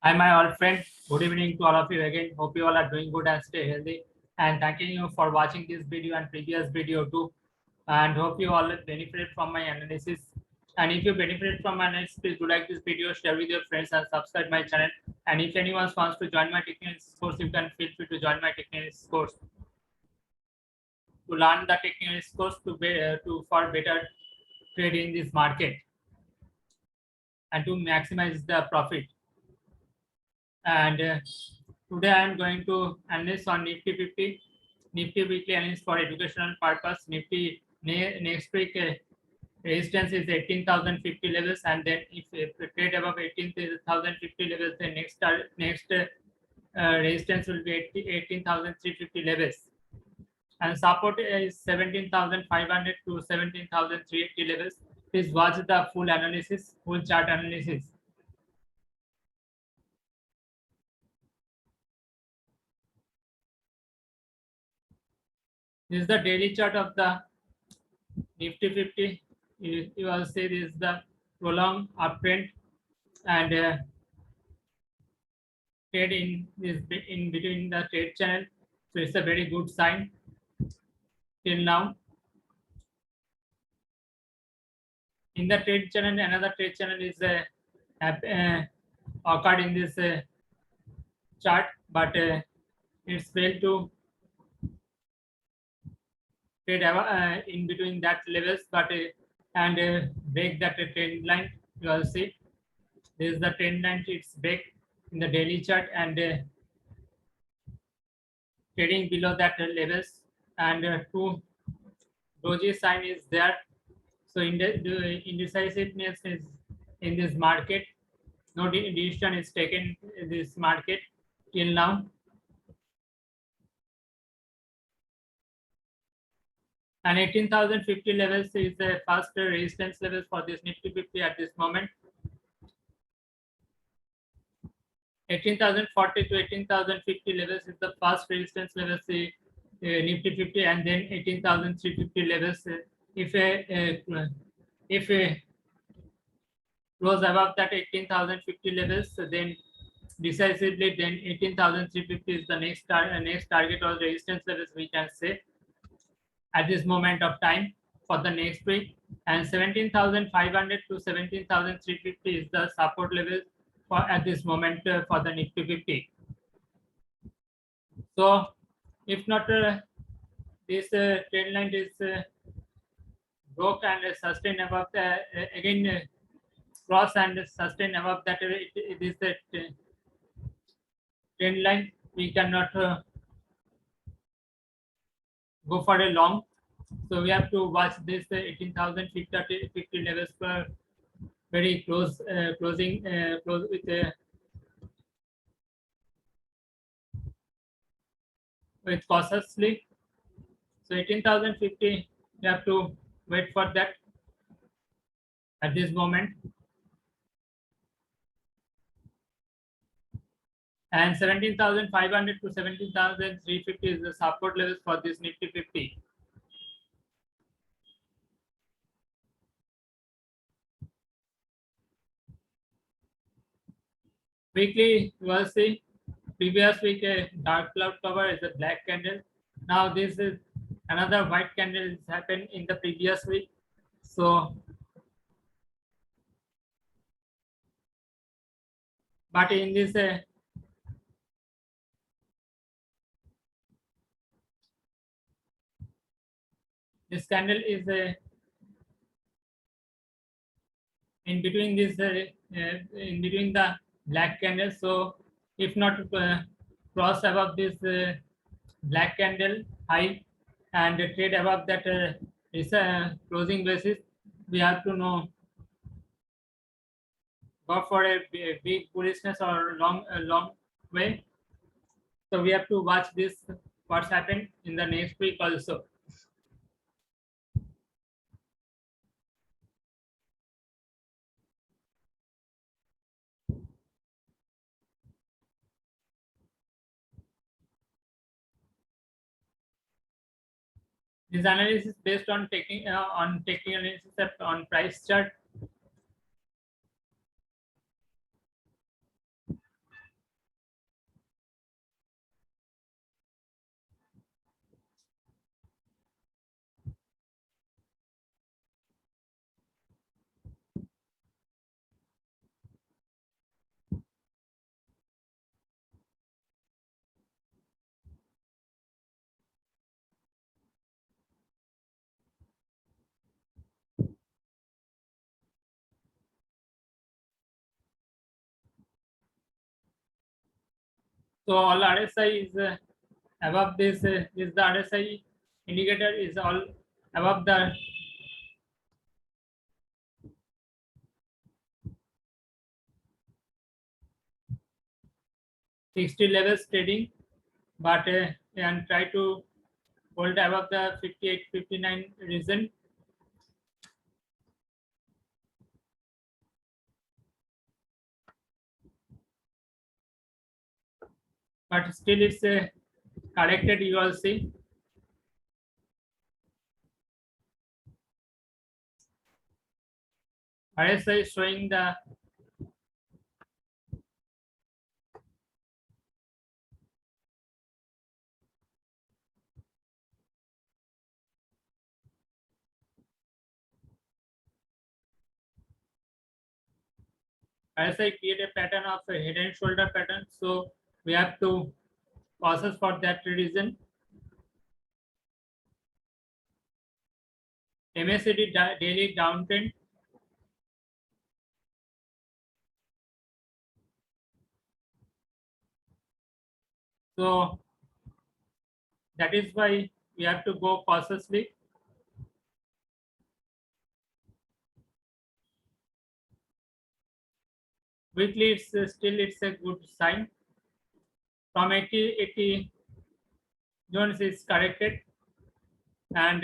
Hi, my old friend. Good evening to all of you again. Hope you all are doing good and stay healthy. And thanking you for watching this video and previous video too. And hope you all benefit from my analysis. And if you benefit from my analysis, please do like this video, share with your friends, and subscribe my channel. And if anyone wants to join my technical course, you can feel free to join my technical course to learn the technical course to for better trade in this market and to maximize the profit. And today I am going to analyze on Nifty 50, Nifty weekly analysis for educational purpose. Nifty next week resistance is 18,050 levels, and then if trade above 18,050 levels, the next resistance will be 18,350 levels, and support is 17,500 to 17,380 levels. Please watch the full analysis, full chart analysis. This is the daily chart of the Nifty 50. You will see this is the prolonged uptrend and trade in between the trade channel. So it's a very good sign till now. In the trade channel, another trade channel is occurred in this chart, but it's failed to trade in between that levels, but and break that trend line. You will see this is the trend line. It's break in the daily chart and trading below that levels, and two doji sign is there. So indecisiveness is in this market. No decision is taken in this market till now. And 18,050 levels is the first resistance levels for this Nifty 50 at this moment. 18,040 to 18,050 levels is the first resistance levels Nifty 50, and then 18,350 levels. If a close above that 18,050 levels, then decisively, then 18,350 is the next target or resistance levels we can say at this moment of time for the next week, and 17,500 to 17,350 is the support level for at this moment for the Nifty 50. So if not this trend line is broke and sustain above the again cross and sustain above that, it is the trend line, we cannot go for a long. So we have to watch this 18,050 levels per very close, close with cautiously. So 18,050, we have to wait for that at this moment. And 17,500 to 17,350 is the support levels for this Nifty 50. Weekly, you will see previous week a dark cloud cover is a black candle. Now this is another white candle happened in the previous week. So, but in this this candle is in between this in between the black candle. So if not cross above this black candle high and trade above that closing basis, we have to know go for a big bullishness or long way. So we have to watch this what's happened in the next week also. This analysis is based on technical analysis on price chart. So all RSI is above this. This the RSI indicator is all above the 60 levels trading, but and try to hold above the 58, 59 region. But still it's corrected, you will see. RSI is showing the RSI create a pattern of a head and shoulder pattern, so we have to process for that reason. MACD daily downtrend. So that is why we have to go cautiously. Weekly, it's still it's a good sign. From 80 zones is corrected, and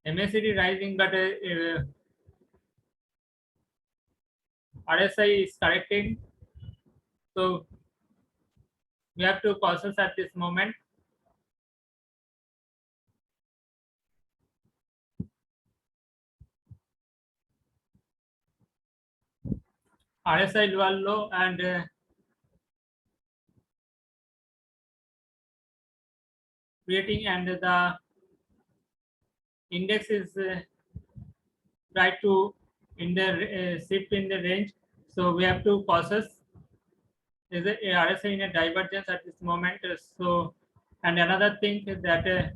MACD rising, but RSI is correcting. So we have to cautious at this moment. RSI low and creating, and the index is try to in the shift in the range. So we have to cautious. Is a RSI in a divergence at this moment. So, and another thing is that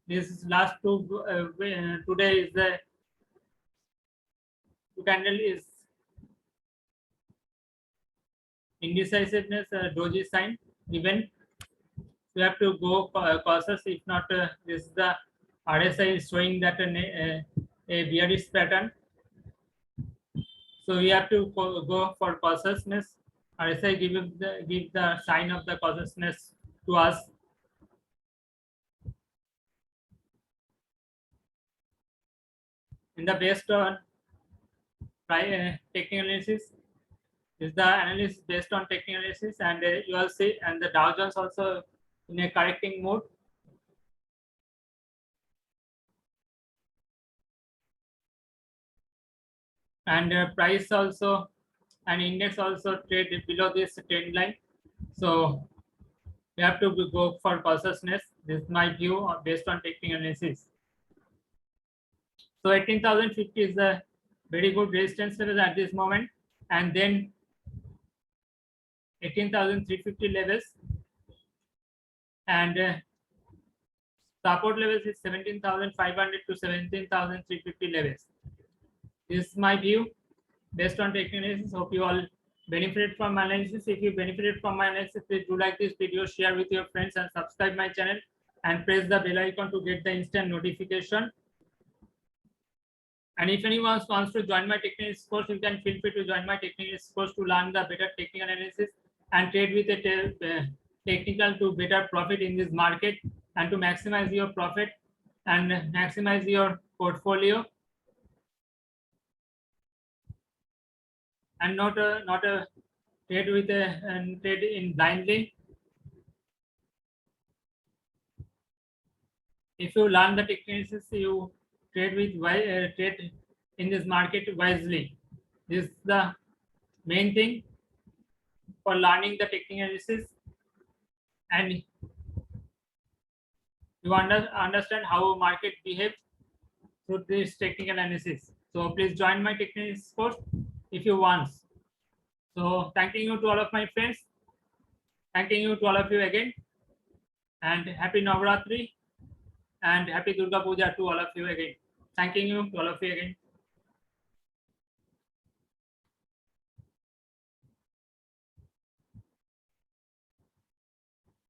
this last today is the candle is indecisiveness doji sign event. We have to go cautious. If not, this is the RSI is showing that a bearish pattern. So we have to go for cautiousness. RSI give the sign of the cautiousness to us. In the based on technical analysis, is the analysis based on technical analysis, and you will see, and the Dow Jones also in a correcting mode. And price also and index also trade below this trend line. So we have to go for cautiousness. This is my view based on technical analysis. So 18,050 is a very good resistance level at this moment, and then 18,350 levels, and support levels is 17,500 to 17,350 levels. This is my view based on technical analysis. Hope you all benefited from my analysis. If you benefited from my analysis, please do like this video, share with your friends, and subscribe my channel, and press the bell icon to get the instant notification. And if anyone wants to join my technical course, you can feel free to join my technical course to learn the better technical analysis and trade with a technical to better profit in this market, and to maximize your profit and maximize your portfolio, and not a trade with a trade in blindly. If you learn the techniques, you trade with trade in this market wisely. This is the main thing for learning the technical analysis, and you understand how market behaves through this technical analysis. So please join my technical course if you want. So thanking you to all of my friends, thanking you to all of you again, and happy Navratri and happy Durga Puja to all of you again. Thanking you to all of you again.